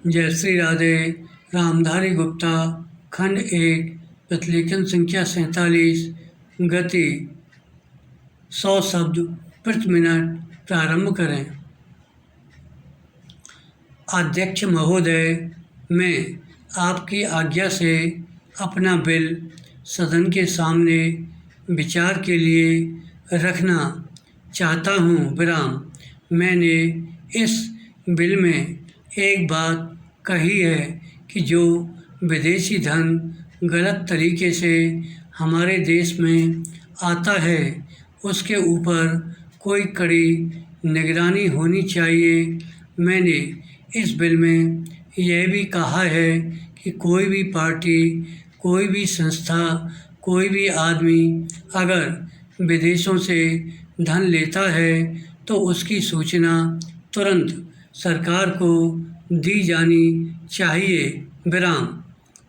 जय श्री राधे। रामधारी गुप्ता, खंड 1, प्रतिलेखन संख्या 47, गति 100 शब्द प्रति मिनट। प्रारंभ करें। अध्यक्ष महोदय, मैं आपकी आज्ञा से अपना बिल सदन के सामने विचार के लिए रखना चाहता हूँ। विराम। मैंने इस बिल में एक बात कही है कि जो विदेशी धन गलत तरीके से हमारे देश में आता है उसके ऊपर कोई कड़ी निगरानी होनी चाहिए। मैंने इस बिल में यह भी कहा है कि कोई भी पार्टी, कोई भी संस्था, कोई भी आदमी अगर विदेशों से धन लेता है तो उसकी सूचना तुरंत सरकार को दी जानी चाहिए। विराम।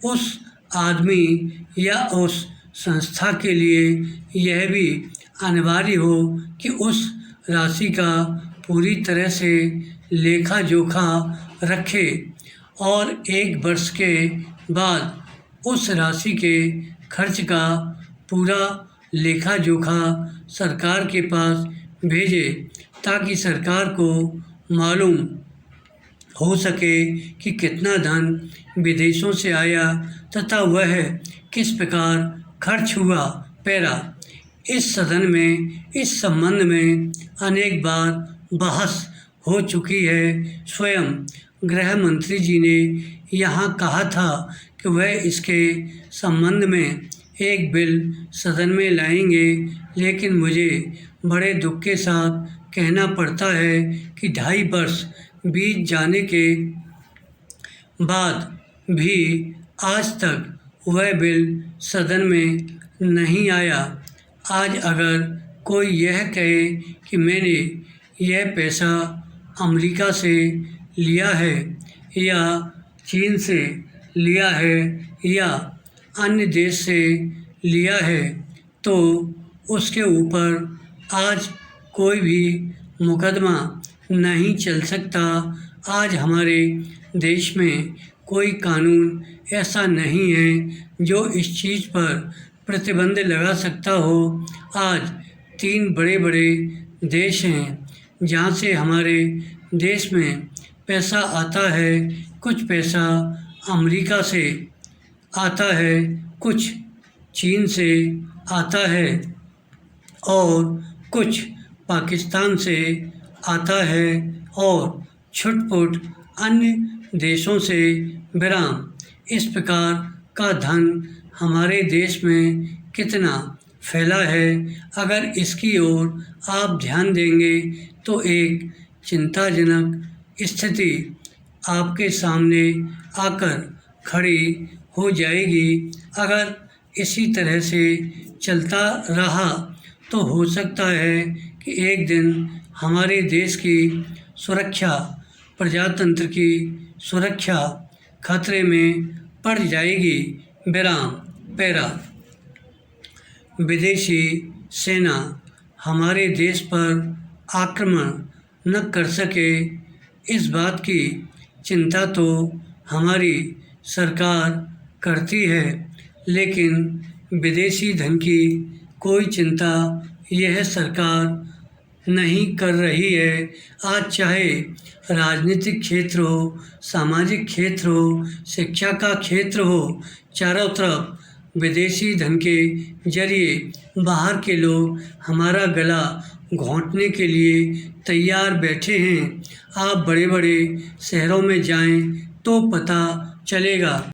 उस आदमी या उस संस्था के लिए यह भी अनिवार्य हो कि उस राशि का पूरी तरह से लेखा जोखा रखे और 1 वर्ष के बाद उस राशि के खर्च का पूरा लेखा जोखा सरकार के पास भेजे ताकि सरकार को मालूम हो सके कि कितना धन विदेशों से आया तथा वह किस प्रकार खर्च हुआ। पैरा। इस सदन में इस संबंध में अनेक बार बहस हो चुकी है। स्वयं गृह मंत्री जी ने यहाँ कहा था कि वह इसके संबंध में एक बिल सदन में लाएंगे, लेकिन मुझे बड़े दुख के साथ कहना पड़ता है कि 2.5 वर्ष बीत जाने के बाद भी आज तक वह बिल सदन में नहीं आया। आज अगर कोई यह कहे कि मैंने यह पैसा अमेरिका से लिया है या चीन से लिया है या अन्य देश से लिया है तो उसके ऊपर आज कोई भी मुकदमा नहीं चल सकता। आज हमारे देश में कोई कानून ऐसा नहीं है जो इस चीज़ पर प्रतिबंध लगा सकता हो। आज 3 बड़े बड़े देश हैं जहाँ से हमारे देश में पैसा आता है। कुछ पैसा अमेरिका से आता है, कुछ चीन से आता है और कुछ पाकिस्तान से आता है और छुटपुट अन्य देशों से। विराम। इस प्रकार का धन हमारे देश में कितना फैला है, अगर इसकी ओर आप ध्यान देंगे तो एक चिंताजनक स्थिति आपके सामने आकर खड़ी हो जाएगी। अगर इसी तरह से चलता रहा तो हो सकता है कि एक दिन हमारे देश की सुरक्षा, प्रजातंत्र की सुरक्षा खतरे में पड़ जाएगी। विराम। पैरा। विदेशी सेना हमारे देश पर आक्रमण न कर सके, इस बात की चिंता तो हमारी सरकार करती है, लेकिन विदेशी धन की कोई चिंता यह सरकार नहीं कर रही है। आज चाहे राजनीतिक क्षेत्र हो, सामाजिक क्षेत्र हो, शिक्षा का क्षेत्र हो, चारों तरफ विदेशी धन के जरिए बाहर के लोग हमारा गला घोंटने के लिए तैयार बैठे हैं। आप बड़े बड़े शहरों में जाएं तो पता चलेगा।